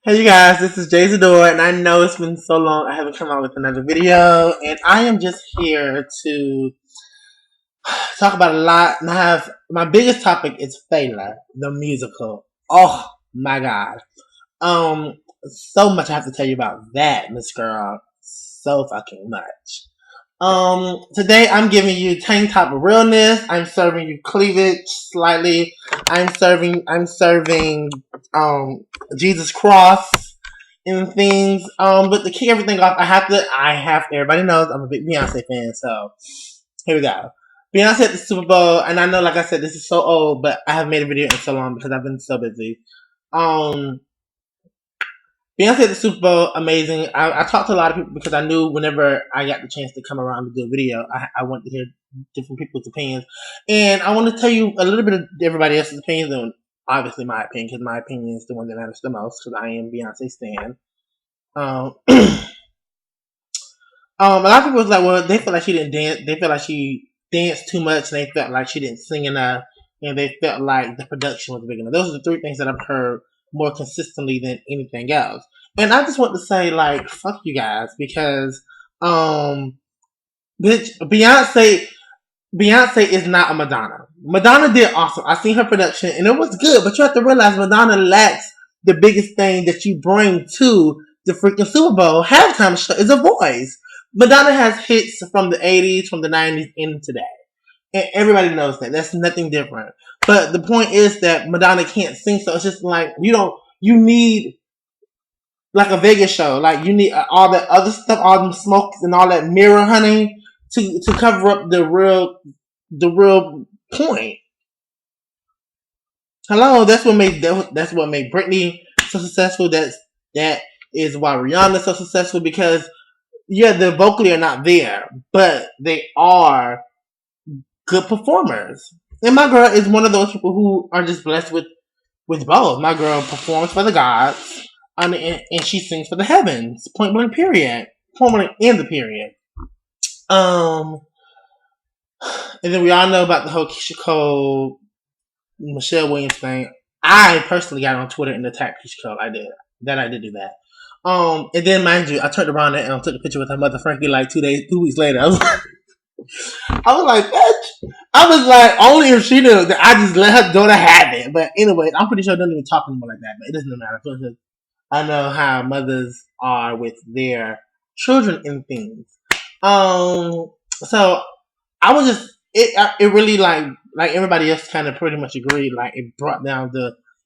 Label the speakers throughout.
Speaker 1: Hey you guys, this is JZidor, and I know it's been so long I haven't come out with another video, and I am just here to talk about a lot. And I have my biggest topic is Fela, the musical. Oh my god, so much I have to tell you about that, Miss Girl. So fucking much. Today I'm giving you tank top of realness. I'm serving you cleavage slightly. I'm serving Jesus cross and things. But to kick everything off, everybody knows I'm a big Beyonce fan, so here we go. Beyonce at the Super Bowl, and I know, like I said, this is so old, but I haven't made a video in so long because I've been so busy. Um, Beyonce at the Super Bowl, amazing. I talked to a lot of people because I knew whenever I got the chance to come around to do a video, I wanted to hear different people's opinions. And I want to tell you a little bit of everybody else's opinions, and obviously my opinion, because my opinion is the one that matters the most, because I am Beyonce stan. A lot of people was like, well, they feel like she didn't dance. They feel like she danced too much, and they felt like she didn't sing enough, and they felt like the production was big enough. Those are the three things that I've heard more consistently than anything else. And I just want to say, like, fuck you guys, because, bitch, Beyonce is not a Madonna. Madonna did awesome. I seen her production, and it was good, but you have to realize Madonna lacks the biggest thing that you bring to the freaking Super Bowl halftime show is a voice. Madonna has hits from the 80s, from the 90s, and today. And everybody knows that. That's nothing different. But the point is that Madonna can't sing, so it's just like, you need like a Vegas show. Like, you need all that other stuff, all them smokes and all that mirror, honey, to cover up the real point. Hello, that's what made Britney so successful. That is why Rihanna's so successful, because yeah, the vocally are not there, but they are good performers. And my girl is one of those people who are just blessed with both. My girl performs for the gods, and she sings for the heavens. Point blank. Period. Point blank. End the period. Um, and then we all know about the whole Keisha Cole, Michelle Williams thing. I personally got on Twitter and attacked Keisha Cole. I did do that. And then mind you, I turned around and took a picture with her mother Frankie like 2 weeks later. I was like, bitch. I was like, only if she knew that I just let her daughter have it. But anyway, I'm pretty sure I don't even talk anymore like that. But it doesn't matter because I know how mothers are with their children and things. So I was just it really like everybody else kind of pretty much agreed. Like, it brought down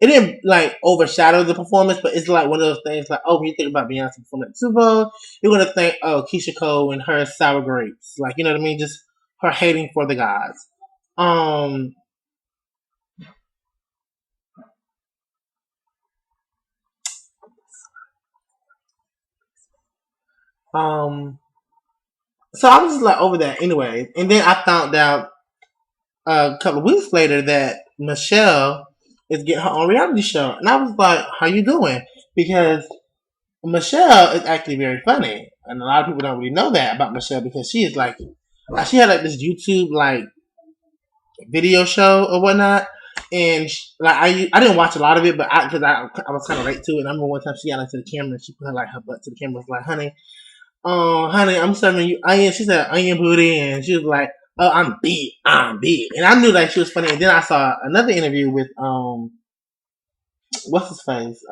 Speaker 1: it didn't like overshadow the performance, but it's like one of those things like, oh, when you think about Beyonce performing at the Super Bowl, you're gonna think, oh, Keisha Cole and her sour grapes, like, you know what I mean, just her hating for the gods. Um, um, so I was just like over that anyway, and then I found out a couple of weeks later that Michelle is getting her own reality show, and I was like, how you doing? Because Michelle is actually very funny, and a lot of people don't really know that about Michelle because she had like this YouTube like video show or whatnot, and like I didn't watch a lot of it, but I was kind of late to it. And I remember one time she got into the camera and she put her butt to the camera, was like, honey, I'm serving you onion. She said onion booty, and she was like, oh, I'm beat, and I knew that she was funny. And then I saw another interview with what's his face,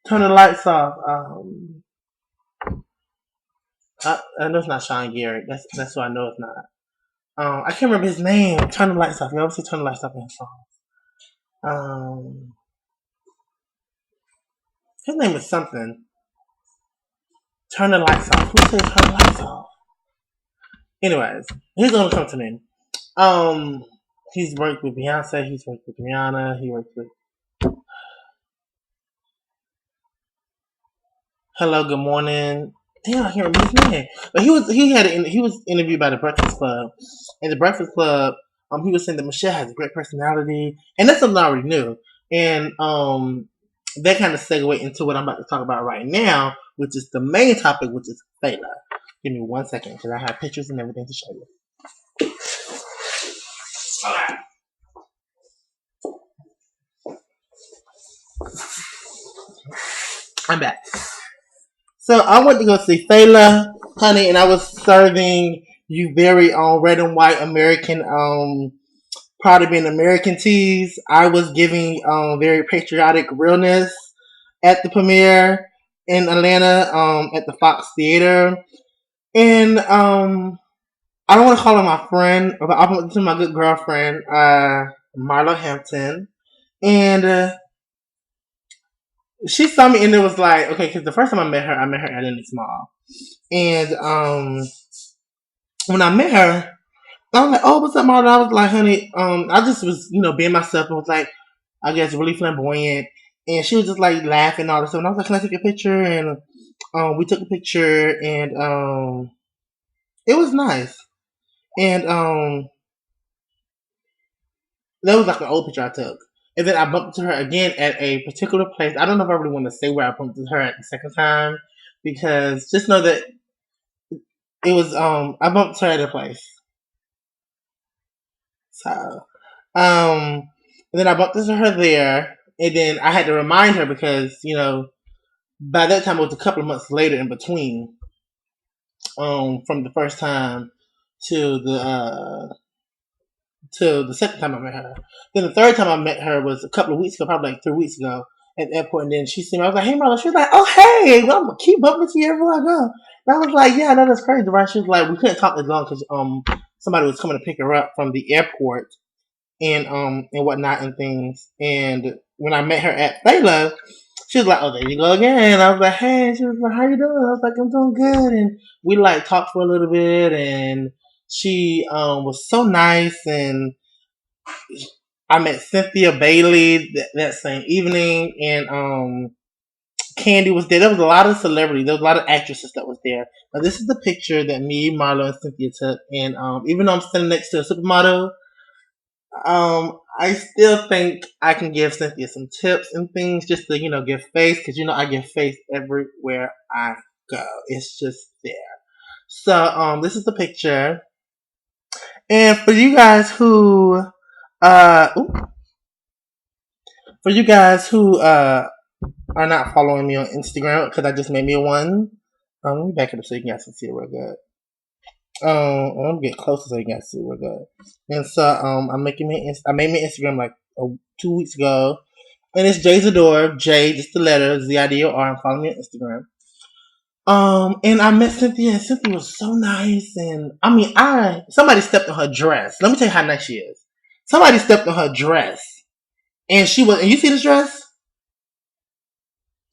Speaker 1: turn the lights off. I know it's not Sean Garrett. That's who I know it's not. I can't remember his name. Turn the lights off. You always say turn the lights off in his song. His name is something. Turn the lights off. Who says turn the lights off? Anyways, he's gonna come to me. He's worked with Beyonce. He's worked with Rihanna. He worked with Hello, Good Morning. Damn, I can't remember his name. But he was interviewed by the Breakfast Club. And the Breakfast Club, he was saying that Michelle has a great personality, and that's something I already knew. And that kind of segue into what I'm about to talk about right now, which is the main topic, which is Fela. Give me 1 second, because I have pictures and everything to show you. I'm back. So I went to go see Fela, honey, and I was serving you very red and white American proud of being American teas. I was giving very patriotic realness at the premiere in Atlanta at the Fox Theater. And I don't want to call her my friend, but I went to my good girlfriend, Marlo Hampton. And she saw me and it was like, okay, because the first time I met her at Lenox Mall. And when I met her, I was like, oh, what's up, Marlo? I was like, honey, I just was, being myself and was like, I guess really flamboyant. And she was just like laughing and all this stuff. And I was like, can I take a picture? And we took a picture and it was nice. And that was like an old picture I took. And then I bumped into her again at a particular place. I don't know if I really want to say where I bumped into her at the second time because just know that it was I bumped into her at a place. So and then I bumped into her there, and then I had to remind her because by that time it was a couple of months later in between from the first time to the second time I met her. Then the third time I met her was a couple of weeks ago, probably like 3 weeks ago at the airport. And then she seen me. I was like, "Hey, Marla." She was like, "Oh, hey, well, I'm gonna keep bumping into you everywhere I go." And I was like, "Yeah, no, that's crazy, right?" She was like, "We couldn't talk as long because somebody was coming to pick her up from the airport and whatnot and things." And when I met her at Fela, she was like, "Oh, there you go again." And I was like, "Hey," she was like, "How you doing?" I was like, "I'm doing good." And we like talked for a little bit, and she was so nice. And I met Cynthia Bailey that same evening, and Candy was there. There was a lot of celebrities. There was a lot of actresses that was there. Now, this is the picture that me, Marlo, and Cynthia took. And even though I'm standing next to a supermodel, I still think I can give Cynthia some tips and things just to, give face. Because, I give face everywhere I go. It's just there. So, this is the picture. And for you guys who, uh, for you guys who, are not following me on Instagram, because I just made me one. Let me back it up so you guys can see it real good. Let me get closer so you guys see it real good. And so, I made me Instagram like 2 weeks ago. And it's JZidor, J, just the letter, ZIDOR, and follow me on Instagram. And I met Cynthia, and Cynthia was so nice. And I mean, somebody stepped on her dress. Let me tell you how nice she is. Somebody stepped on her dress, and and you see this dress?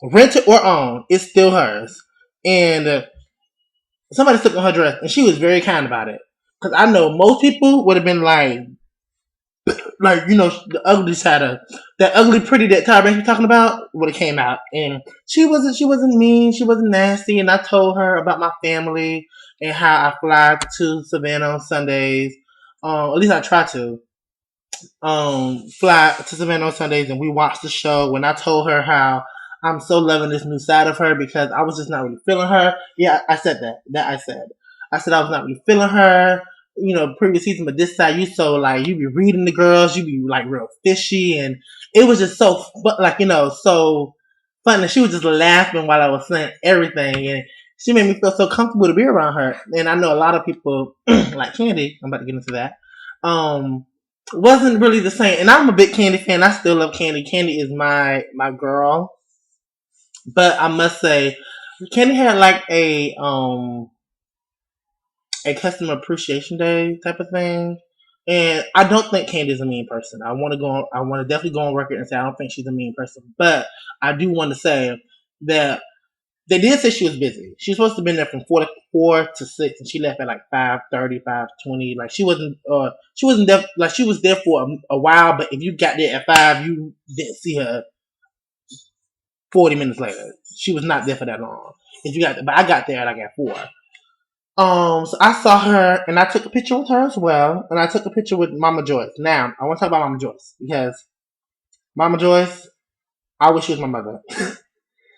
Speaker 1: Rented or owned, it's still hers. And somebody stepped on her dress, and she was very kind about it. Because I know most people would have been like the ugly side of that ugly pretty that Tyra Banks was talking about would have came out, and she wasn't mean, she wasn't nasty, and I told her about my family and how I fly to Savannah on Sundays. At least I try to fly to Savannah on Sundays, and we watched the show. When I told her how I'm so loving this new side of her because I was just not really feeling her. Yeah, I said that. I said I was not really feeling her. Previous season, but this side you so like you be reading the girls, you be like real fishy, and it was just so so fun. And she was just laughing while I was saying everything, and she made me feel so comfortable to be around her. And I know a lot of people like Candy. I'm about to get into that. Wasn't really the same. And I'm a big Candy fan. I still love Candy. Candy is my girl. But I must say, Candy had like a customer appreciation day type of thing. And I don't think Candy's a mean person. I want to definitely go on record and say I don't think she's a mean person. But I do want to say that they did say she was busy. She was supposed to have been there from 4 to 6, and she left at like 5:30, 5:20. Like she wasn't there. Like she was there for a while, but if you got there at 5, you didn't see her 40 minutes later. She was not there for that long. But I got there at like at 4. So I saw her, and I took a picture with her as well, and I took a picture with Mama Joyce. Now I want to talk about Mama Joyce because Mama Joyce, I wish she was my mother.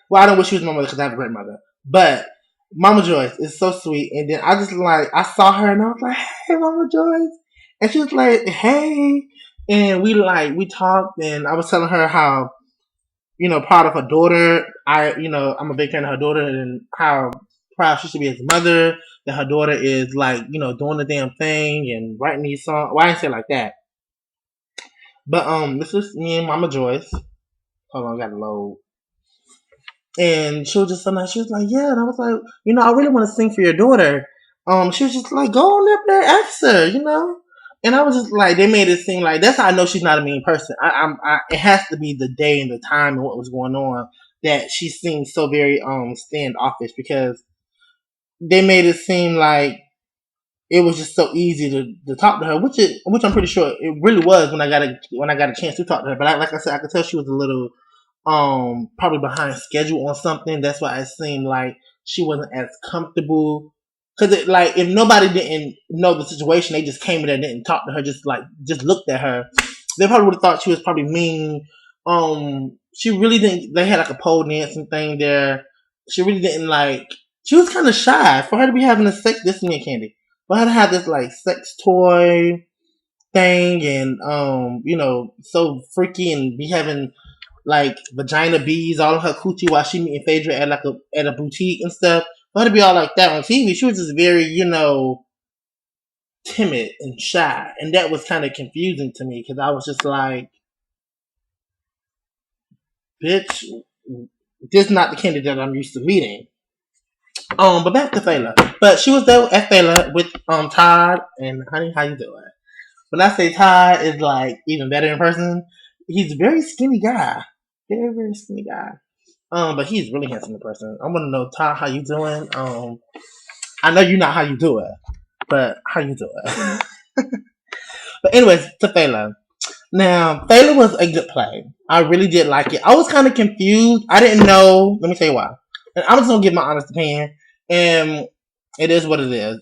Speaker 1: Well, I don't wish she was my mother because I have a great mother, but Mama Joyce is so sweet. And then I saw her, and I was like, "Hey, Mama Joyce," and she was like, "Hey," and we talked, and I was telling her how proud of her daughter I'm a big fan of her daughter and how proud she should be as a mother. That her daughter is like, doing the damn thing and writing these songs. Well, I didn't say it like that, but this was me and Mama Joyce. Hold on, I got to load. And she was just so nice. She was like, yeah. And I was like, I really want to sing for your daughter. She was just like, go on up there, ask her. And I was just like, they made it seem like that's how I know she's not a mean person. It has to be the day and the time and what was going on that she seemed so very standoffish because they made it seem like it was just so easy to talk to her, which I'm pretty sure it really was when I got a chance to talk to her. But like I said, I could tell she was a little probably behind schedule on something. That's why it seemed like she wasn't as comfortable. Cause like if nobody didn't know the situation, they just came in there and didn't talk to her, just looked at her. They probably would have thought she was probably mean. She really didn't. They had like a pole dancing thing there. She really didn't like. She was kind of shy for her to be having a sex. This is me and Candy. For her to have this like sex toy thing and so freaky and be having like vagina beads all in her coochie while she meeting Phaedra at a boutique and stuff. For her to be all like that on TV, she was just very, timid and shy. And that was kind of confusing to me because I was just like, bitch, this is not the candidate that I'm used to meeting. But back to Fela. But she was there at Fela with Todd and honey, how you doing? When I say Todd is like even better in person, he's a very skinny guy. Very, very skinny guy. But he's really handsome in person. I want to know, Todd, how you doing? I know you're not how you do it, but how you doing? But anyways, to Fela. Now, Fela was a good play. I really did like it. I was kind of confused. I didn't know. Let me tell you why. And I'm just gonna give my honest opinion, and it is what it is.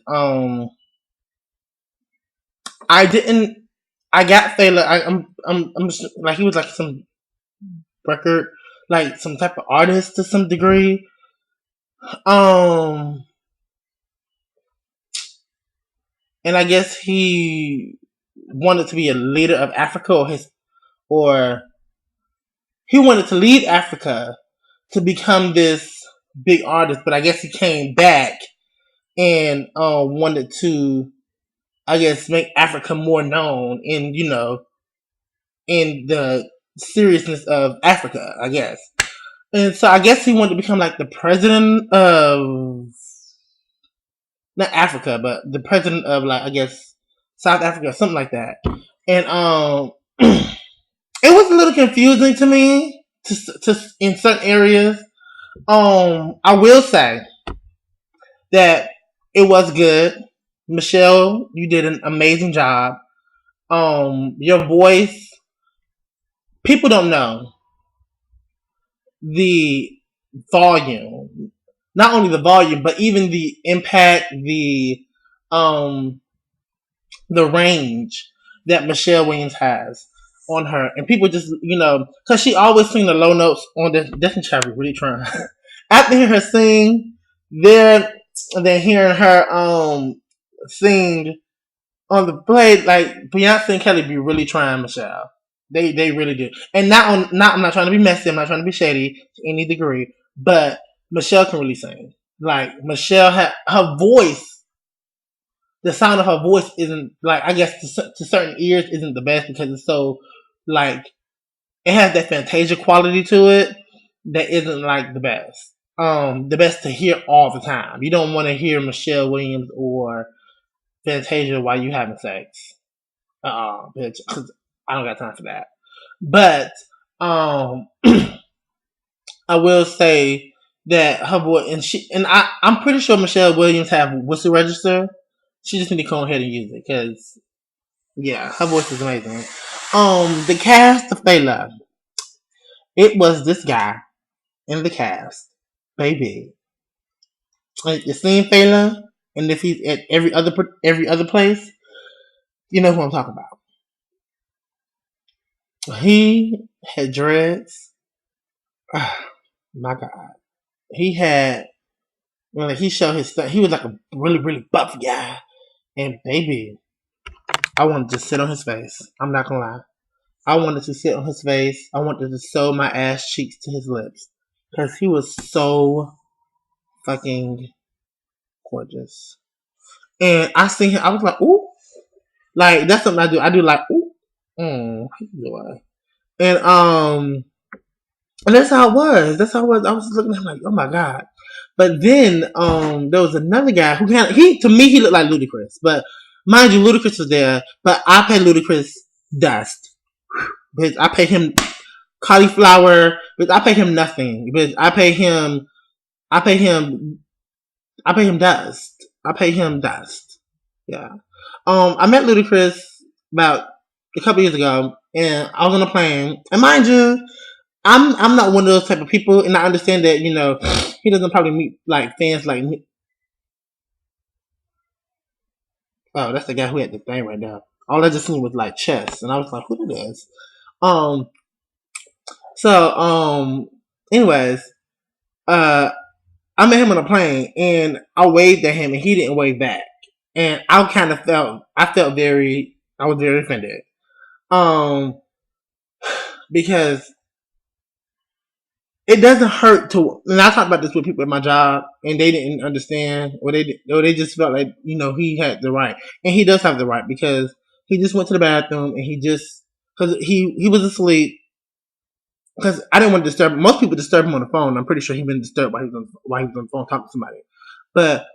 Speaker 1: I didn't. I got Fela. I'm just, like he was like some record, like some type of artist to some degree. And I guess he wanted to be a leader of Africa, or he wanted to lead Africa to become this big artist. But I guess he came back and wanted to, I guess, make Africa more known in in the seriousness of Africa, I guess. And so I guess he wanted to become like the president of not Africa, but the president of like I guess South Africa or something like that. And it was a little confusing to me to in certain areas. I will say that it was good. Michelle, you did an amazing job. Your voice, people don't know the volume, not only the volume, but even the impact, um, the range that Michelle Williams has on her, and people just because she always sing the low notes on the Destiny Child. Really trying. After hearing her sing, then hearing her sing on the play, like Beyonce and Kelly be really trying Michelle. They really do. And not I'm not trying to be messy, I'm not trying to be shady to any degree, but Michelle can really sing. Like Michelle her voice, the sound of her voice isn't like I guess to certain ears isn't the best because it's so like it has that Fantasia quality to it that isn't like the best. The best to hear all the time. You don't want to hear Michelle Williams or Fantasia while you having sex. Bitch, cause I don't got time for that. But I will say that her voice and I'm pretty sure Michelle Williams have whistle register. She just need to come ahead and use it because yeah, her voice is amazing. The cast of Fela, it was this guy in the cast, baby. Like you seen Fela, and if he's at every other place, you know who I'm talking about. He had dreads. My God, he had when he showed his stuff. He was like a really really buff guy, and baby, I wanted to sit on his face. I'm not gonna lie. I wanted to sit on his face. I wanted to sew my ass cheeks to his lips. because he was so fucking gorgeous. And I seen him. I was like, ooh, like that's something I do. I do like, ooh, how you doing? And and that's how it was. That's how it was. I was looking at him like, oh my god. But then there was another guy who he to me he looked like Ludacris. But mind you, Ludacris was there, but I pay Ludacris dust. Because I pay him cauliflower, but I pay him nothing. Because I pay him dust. I pay him dust. Yeah. I met Ludacris about a couple years ago, and I was on a plane. And mind you, I'm not one of those type of people, and I understand that he doesn't probably meet like fans like me. Oh, that's the guy who had the thing right now. All I just seen was like chess, and I was like, who it is? Um. So Anyways, uh, I met him on a plane, and I waved at him, and he didn't wave back, and I was very offended. Um, because it doesn't hurt to, and I talked about this with people at my job, and they didn't understand, or they just felt like he had the right, and he does have the right because he just went to the bathroom and because he was asleep. Because I didn't want to disturb him. Most people disturb him on the phone. I'm pretty sure he'd been disturbed while he was on the phone talking to somebody. But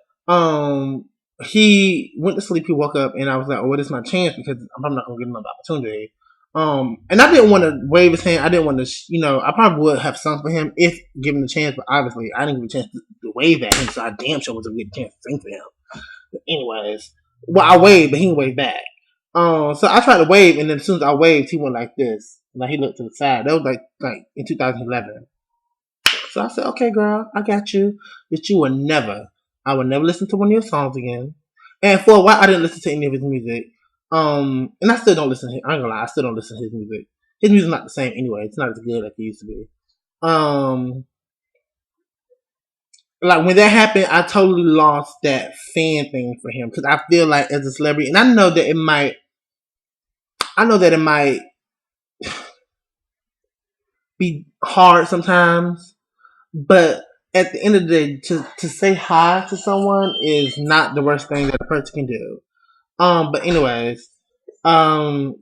Speaker 1: he went to sleep. He woke up, and I was like, "Oh, well, it's my chance because I'm not gonna get another opportunity." And I didn't want to wave his hand. I didn't want to, I probably would have sung for him if given the chance. But obviously, I didn't get a chance to wave at him, so I damn sure wasn't getting a chance to sing for him. But anyways, well, I waved, but he didn't wave back. So I tried to wave, and then as soon as I waved, he went like this. Like he looked to the side. That was like in 2011. So I said, "Okay, girl, I got you, but I will never listen to one of your songs again." And for a while, I didn't listen to any of his music. And I still don't listen to him. I ain't gonna lie, I still don't listen to his music. His music's not the same anyway. It's not as good like it used to be. Like when that happened, I totally lost that fan thing for him because I feel like as a celebrity, and I know that it might be hard sometimes, but at the end of the day, to say hi to someone is not the worst thing that a person can do. But anyways, so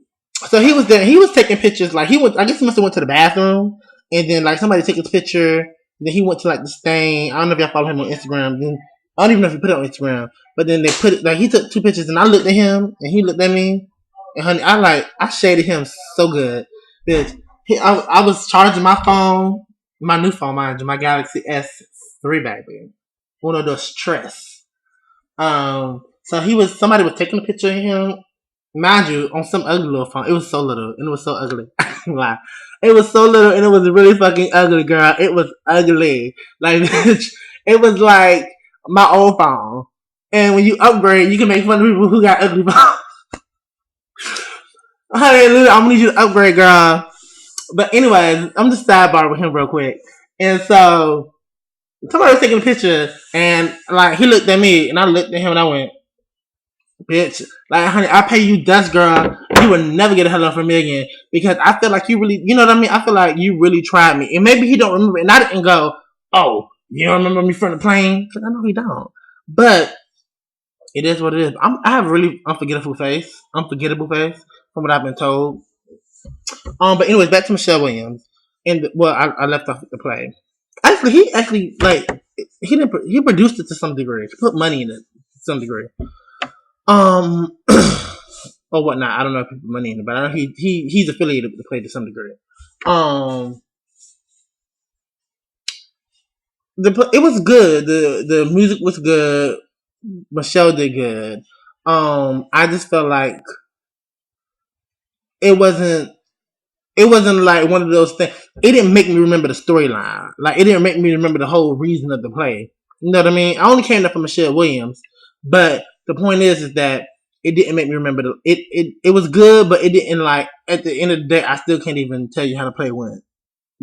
Speaker 1: he was there. He was taking pictures. Like he went. I guess he must have went to the bathroom, and then like somebody took his picture. Then he went to like this thing. I don't know if y'all follow him on Instagram. Then I don't even know if he put it on Instagram. But then they put it like he took two pictures, and I looked at him, and he looked at me, and honey, I shaded him so good, bitch. I was charging my phone, my new phone, mind you, my Galaxy S3, baby. One of those stress. So somebody was taking a picture of him, mind you, on some ugly little phone. It was so little, and it was so ugly. I can't lie. It was so little, and it was really fucking ugly, girl. It was ugly. Like, it was like my old phone. And when you upgrade, you can make fun of people who got ugly phones. Honey, I'm gonna need you to upgrade, girl. But anyways, I'm just sidebar with him real quick. And so somebody was taking a picture, and like he looked at me, and I looked at him, and I went, "Bitch, like honey, I pay you dust, girl. You will never get a hello from me again because I feel like you really, you know what I mean? I feel like you really tried me, and maybe he don't remember, and I didn't go, oh, you don't remember me from the plane because I know he don't, but." It is what it is. I have a really unforgettable face from what I've been told. But anyways, back to Michelle Williams, and well, I left off the play. Actually, he produced it to some degree. He put money in it to some degree. Or whatnot. I don't know if he put money in it, but I know he's affiliated with the play to some degree. It was good. The music was good. Michelle did good. I just felt like it wasn't like one of those things. It didn't make me remember the storyline. Like it didn't make me remember the whole reason of the play. You know what I mean? I only came up for Michelle Williams, but the point is that it didn't make me remember it was good, but it didn't like at the end of the day. I still can't even tell you how the play went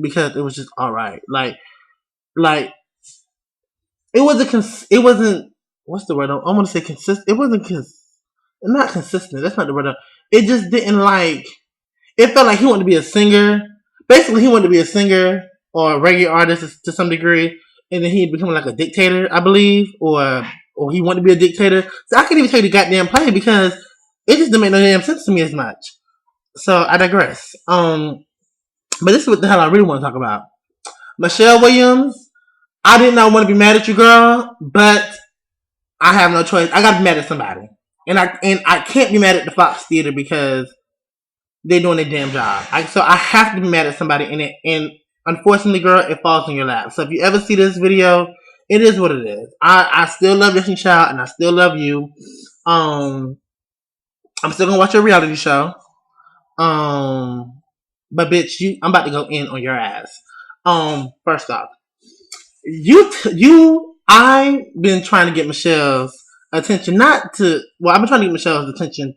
Speaker 1: because it was just all right. Like it wasn't. What's the word? I want to say consistent. It wasn't not consistent. That's not the word. It just didn't like. It felt like he wanted to be a singer. Basically, he wanted to be a singer, or a regular artist to some degree, and then he become like a dictator, I believe, or he wanted to be a dictator. So I can't even tell you the goddamn play because it just didn't make no damn sense to me as much. So I digress. But this is what the hell I really want to talk about. Michelle Williams. I did not want to be mad at you, girl, but I have no choice. I gotta be mad at somebody. And I can't be mad at the Fox Theater because they're doing their damn job. So I have to be mad at somebody, and unfortunately, girl, it falls in your lap. So if you ever see this video, it is what it is. I still love Destiny Child, and I still love you. I'm still gonna watch your reality show. But bitch, I'm about to go in on your ass. First off, I've been trying to get Michelle's attention, I've been trying to get Michelle's attention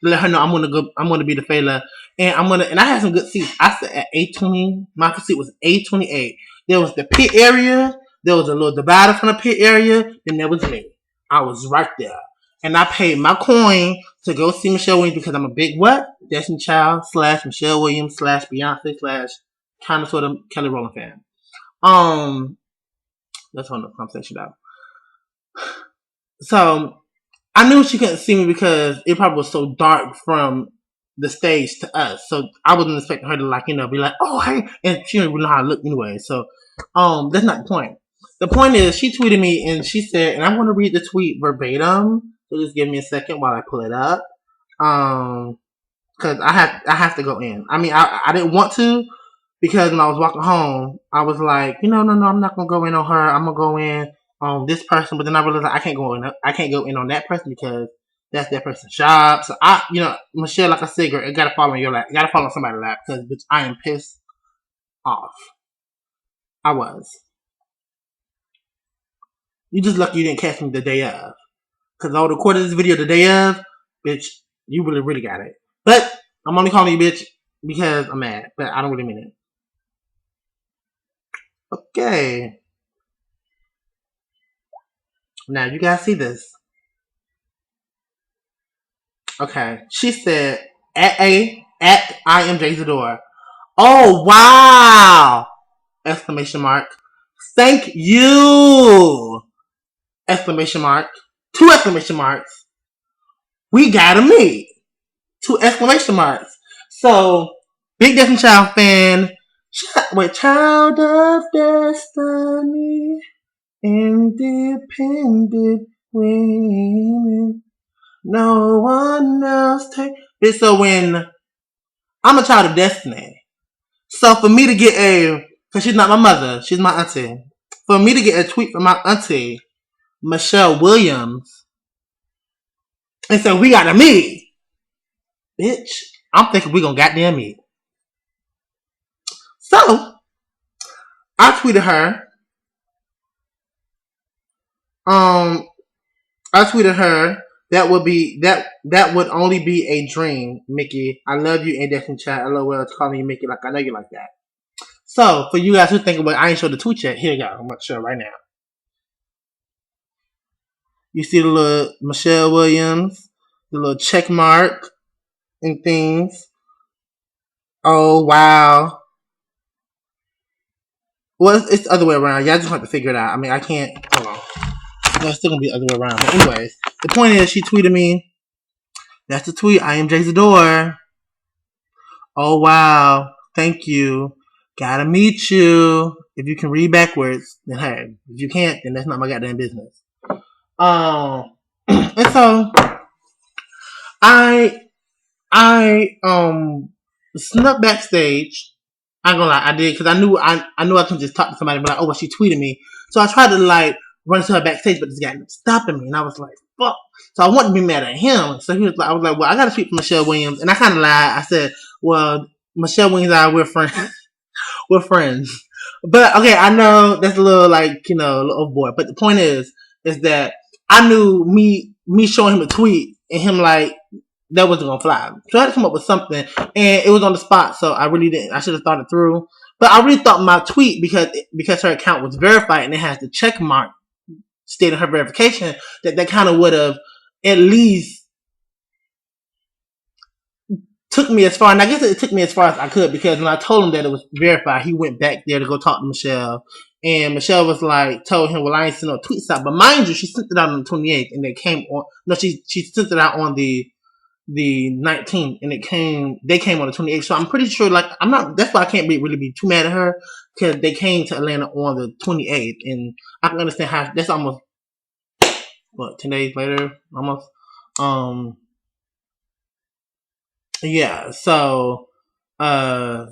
Speaker 1: to let her know I'm gonna be the Fela, and I had some good seats. I sat at A20. My seat was A28. There was the pit area. There was a little divider from the pit area. Then there was me. I was right there, and I paid my coin to go see Michelle Williams because I'm a big what? Destiny Child / Michelle Williams / Beyonce / kind of sort of Kelly Rowland fan. Let's hold the conversation out. So I knew she couldn't see me because it probably was so dark from the stage to us. So I wasn't expecting her to be like, oh hey, and she didn't really know how to look anyway. So that's not the point. The point is she tweeted me and she said, and I'm gonna read the tweet verbatim. So just give me a second while I pull it up. Because I have to go in. I mean I didn't want to because when I was walking home, I was like, no, I'm not gonna go in on her. I'm gonna go in on this person, but then I realized I can't go in on that person because that's that person's job. So Michelle, like I said, girl, it gotta fall on your lap. It gotta fall on somebody's lap because bitch, I am pissed off. I was. You just lucky you didn't catch me the day of. Because I would record this video the day of, bitch, you really, really got it. But I'm only calling you bitch because I'm mad. But I don't really mean it. Okay. Now you guys see this. Okay. She said at I am JZidor. Oh wow! Exclamation mark. Thank you! Exclamation mark. 2 exclamation marks. We gotta meet. 2 exclamation marks. So, big Destiny Child fan. Child of Destiny. Independent women. No one else take. So when I'm a child of Destiny. So for me to get because she's not my mother, she's my auntie. For me to get a tweet from my auntie, Michelle Williams, and say, we gotta meet. Bitch, I'm thinking we gonna goddamn meet. So, I tweeted her. That would only be a dream, Mickey. I love you and Destiny Chat. LOL, calling you Mickey like I know you like that. So, for you guys who think about I ain't showed the tweet yet, here you go. I'm going to show it right now. You see the little Michelle Williams, the little check mark and things. Oh, wow. Well, it's the other way around. Y'all just have to figure it out. I mean, I can't. Hold on. No, it's still going to be the other way around. But anyways, the point is, she tweeted me. That's the tweet. I am JZidor. Oh, wow. Thank you. Gotta meet you. If you can read backwards, then hey. If you can't, then that's not my goddamn business. And so I snuck backstage. I'm gonna lie, I did because I knew I couldn't just talk to somebody and be like, oh, well, she tweeted me. So I tried to run to her backstage, but this guy was stopping me, and I was like, fuck. So I wanted to be mad at him. So I was like, well, I got to tweet for Michelle Williams, and I kind of lied. I said, well, Michelle Williams and I, we're friends. We're friends. But okay, I know that's a little little overboard. But the point is that I knew me showing him a tweet and him that wasn't gonna fly. So I had to come up with something, and it was on the spot. So I really didn't. I should have thought it through. But I really thought my tweet because her account was verified and it has the check mark stating her verification that kind of would have at least took me as far, and I guess it took me as far as I could because when I told him that it was verified, he went back there to go talk to Michelle, and Michelle was like, told him, "Well, I ain't sent no tweets out," but mind you, she sent it out on the 28th, and they came on. No, she sent it out on the 19th, and they came on the 28th. So I'm pretty sure, like, I'm not. That's why I can't really be too mad at her because they came to Atlanta on the 28th, and I can understand how that's almost what 10 days later, almost. Um, yeah. So, uh,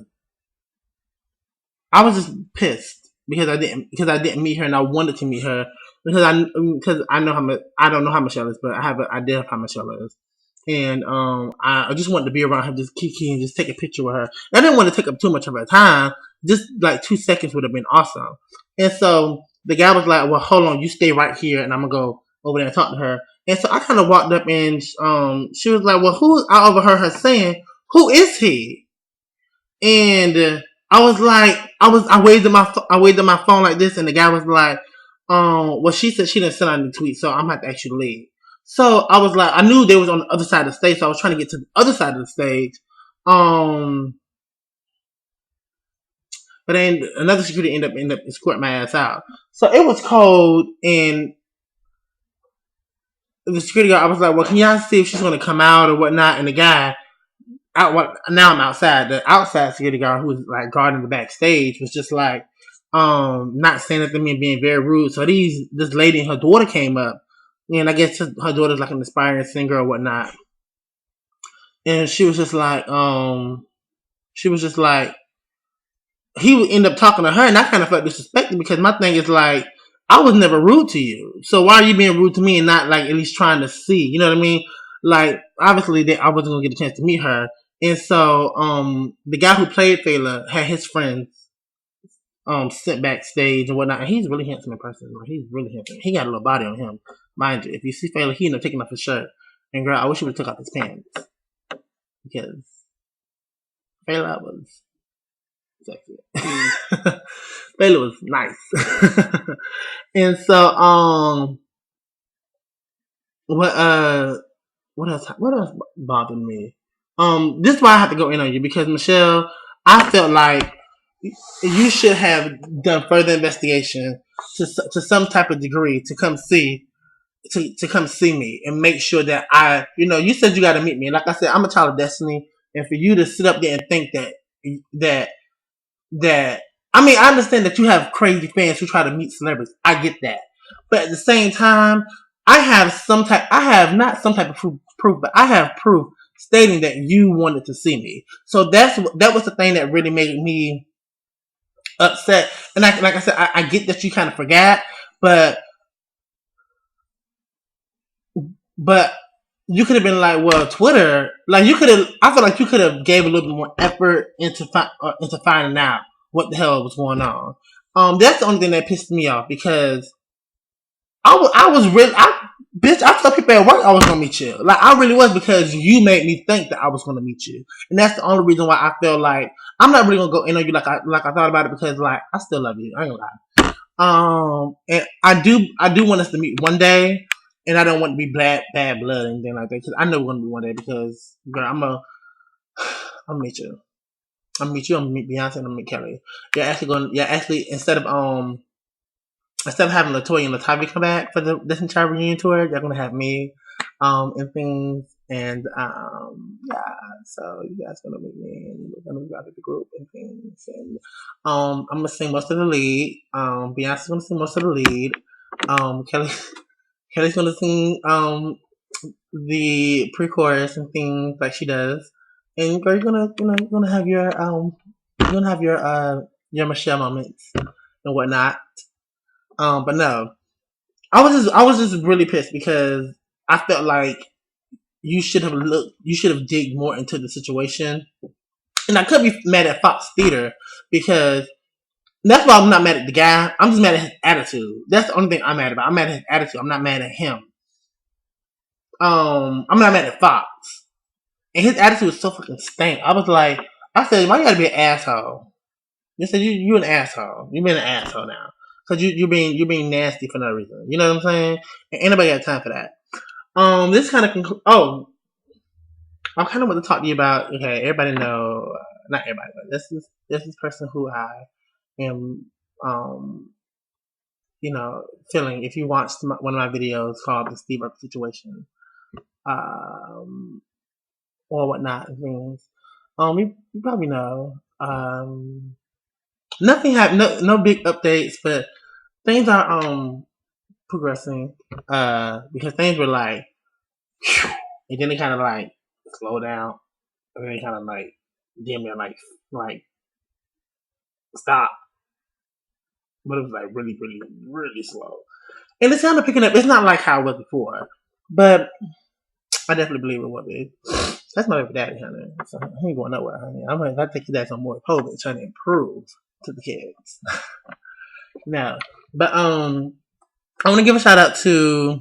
Speaker 1: I was just pissed because I didn't meet her and I wanted to meet her because I know I don't know how Michelle is, but I have an idea of how Michelle is. And I just wanted to be around her, just kiki and just take a picture with her. I didn't want to take up too much of her time. Just like 2 seconds would have been awesome. And so the guy was like, "Well, hold on, you stay right here, and I'm gonna go over there and talk to her." And so I kind of walked up, and she was like, "Well, who?" I overheard her saying, "Who is he?" And I was like, I waved at my phone like this, and the guy was like, well, she said she didn't send out any tweets, so I'm gonna have to actually leave. So I was like, I knew they was on the other side of the stage, so I was trying to get to the other side of the stage. But then another security ended up escorting my ass out. So it was cold, and the security guard, I was like, well, can y'all see if she's gonna come out or whatnot? And the guy, now I'm outside. The outside security guard who was like guarding the backstage was just like not saying anything to me and being very rude. So this lady and her daughter came up, and I guess her daughter's like an aspiring singer or whatnot. And she was just like he would end up talking to her, and I kind of felt disrespected because my thing is like, I was never rude to you, so why are you being rude to me and not like at least trying to see? You know what I mean? Like obviously, I wasn't gonna get a chance to meet her, and so the guy who played Fela had his friends sent backstage and whatnot, and he's really handsome in person. Like, he's really handsome. He got a little body on him, mind you. If you see Fela, he ended up taking off his shirt, and girl, I wish he would have took off his pants because Fela was sexy. Fela was nice. And so what else bothered me? This is why I have to go in on you because Michelle, I felt like you should have done further investigation to some type of degree to come see me and make sure that you said you got to meet me. And like I said, I'm a child of destiny, and for you to sit up there and think that that I mean, I understand that you have crazy fans who try to meet celebrities. I get that, but at the same time, I have not some type of proof, but I have proof stating that you wanted to see me. So that was the thing that really made me upset. And like I said, I get that you kind of forgot, but you could have been like, well, Twitter, like I feel like you could have gave a little bit more effort into finding out what the hell was going on. That's the only thing that pissed me off because I told people at work I was gonna meet you. Like I really was because you made me think that I was gonna meet you, and that's the only reason why I feel like I'm not really gonna go in on you like I thought about it because like I still love you. I ain't gonna lie. And I do want us to meet one day, and I don't want to be bad blood or anything like that because I know we're gonna be one day because girl, I'll meet you. I'm gonna meet Beyonce, and I'm gonna meet Kelly. You're actually instead of having Latoya and Latavia come back for this entire reunion tour, they're gonna have me, and things, and yeah. So you guys gonna meet me, and we're gonna be out of the group and things, and I'm gonna sing most of the lead. Beyonce's gonna sing most of the lead. Kelly's gonna sing the pre-chorus and things like she does, and girl, you're gonna have your Michelle moments and whatnot. But no, I was just really pissed because I felt like you should have digged more into the situation. And I could be mad at Fox Theater because that's why I'm not mad at the guy. I'm just mad at his attitude. That's the only thing I'm mad about. I'm mad at his attitude. I'm not mad at him. I'm not mad at Fox. And his attitude was so fucking stank. I said, why you gotta be an asshole? They said you an asshole. You been an asshole now. Cause you're being nasty for no reason. You know what I'm saying? And anybody got time for that. This kind of I kind of want to talk to you about. Okay, everybody know, not everybody, but this person who I am, um, feeling. If you watched one of my videos called the Steve Urkel situation, um, or whatnot, things, you probably know. Nothing happened. No big updates, but things are progressing. Because things were like, and then they kind of like slow down, and then they kind of like damn near like stop, but it was like really, really, really slow. And it's kind of picking up. It's not like how it was before, but I definitely believe it will be. That's my baby daddy, honey. So he ain't going nowhere, honey. I'm gonna take your dad some more COVID, trying to improve to the kids. No, but I want to give a shout out to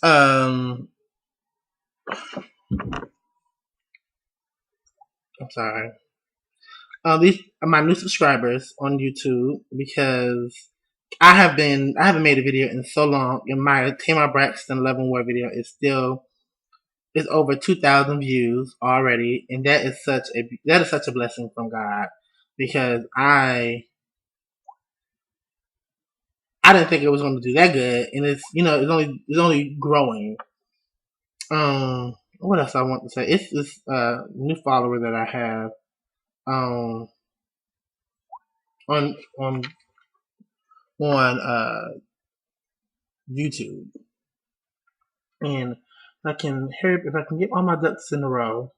Speaker 1: I'm sorry. These are my new subscribers on YouTube because I haven't made a video in so long, and my Tamar Braxton Love and War video is over 2,000 views already, and that is such a blessing from God because I didn't think it was going to do that good, and it's only growing. What else I want to say? It's this new follower that I have on on YouTube, and if I can get all my ducks in a row,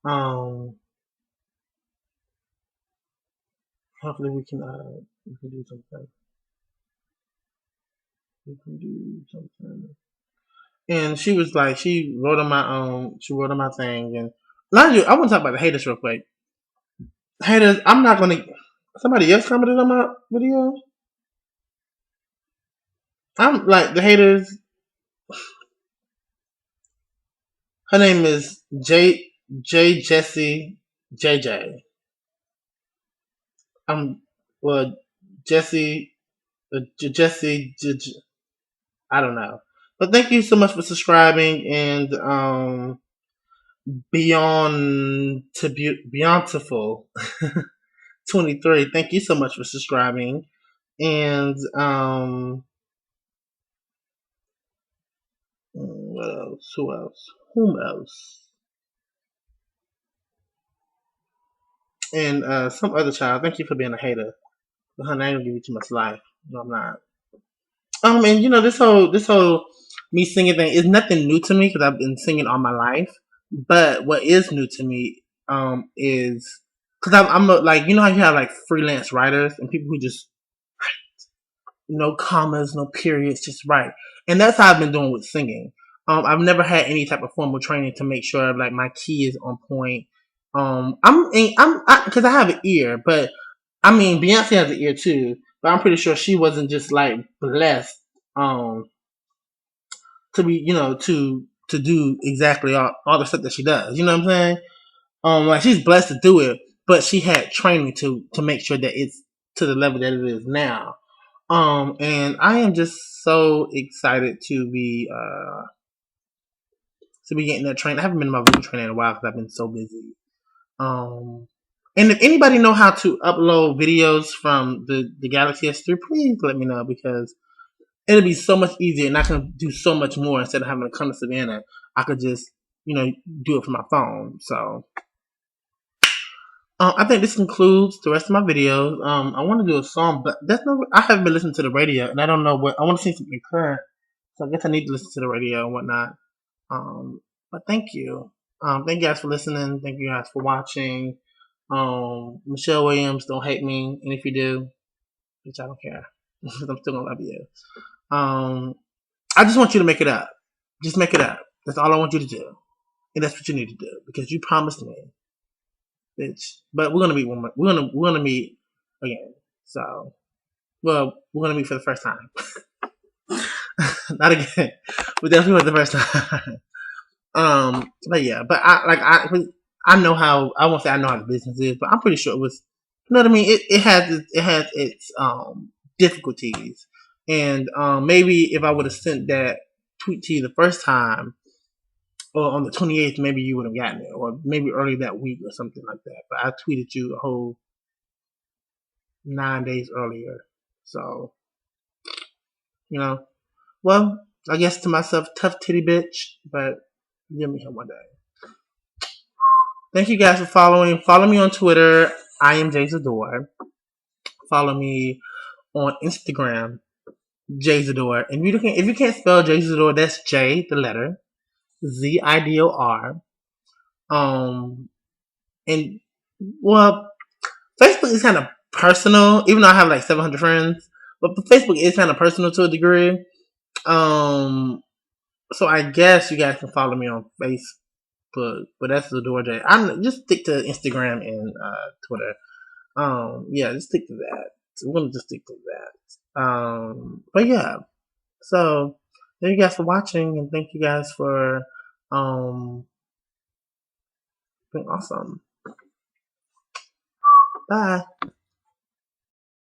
Speaker 1: um, hopefully we can do something. We can do something. And she was like, she wrote on my thing, and mind you, I want to talk about the haters real quick. Haters, I'm not gonna. Somebody else commented on my video. I'm like the haters. Her name is Jesse JJ. Well Jesse Jesse I don't know. But thank you so much for subscribing, and Beyondful 23. Thank you so much for subscribing, and what else? Who else? Whom else? And some other child. Thank you for being a hater. But honey, I ain't gonna give you too much life. No, I'm not. And this whole me singing thing is nothing new to me because I've been singing all my life. But what is new to me is because like how you have like freelance writers and people who just no commas, no periods, just write, and that's how I've been doing with singing. I've never had any type of formal training to make sure like my key is on point. Because I have an ear, but I mean Beyonce has an ear too, but I'm pretty sure she wasn't just like blessed to be to do exactly all the stuff that she does. You know what I'm saying? Like she's blessed to do it, but she had training to make sure that it's to the level that it is now. And I am just so excited to be getting that train. I haven't been in my vocal training in a while because I've been so busy. And if anybody know how to upload videos from the Galaxy S3, please let me know because it'll be so much easier and I can do so much more instead of having to come to Savannah. I could just do it from my phone. So I think this concludes the rest of my videos. I want to do a song, but I haven't been listening to the radio, and I don't know what I want to see something current. So I guess I need to listen to the radio and whatnot. But thank you. Thank you guys for listening. Thank you guys for watching. Michelle Williams, don't hate me, and if you do, which I don't care, I'm still gonna love you. I just want you to make it up. Just make it up. That's all I want you to do, and that's what you need to do because you promised me, bitch. But we're gonna meet we're gonna meet again. So, well, we're gonna meet for the first time. Not again, but definitely for the first time. But yeah, but I know how I won't say I know how the business is, but I'm pretty sure it was. You know what I mean? It has its difficulties, and maybe if I would have sent that tweet to you the first time, or on the 28th, maybe you would have gotten it, or maybe early that week or something like that. But I tweeted you a whole 9 days earlier. So, you know, well, I guess to myself, tough titty bitch, but give me here one day. Thank you guys for following. Follow me on Twitter. I am JZidor. Follow me on Instagram, JZidor. And if you can't spell JZidor, that's J, the letter, ZIDOR. And well, Facebook is kind of personal, even though I have like 700 friends. But Facebook is kind of personal to a degree. So I guess you guys can follow me on Facebook, but that's the door J. I'm just stick to Instagram and Twitter. Yeah, just stick to that. We're gonna just stick to that. But yeah. So thank you guys for watching, and thank you guys for being awesome. Bye.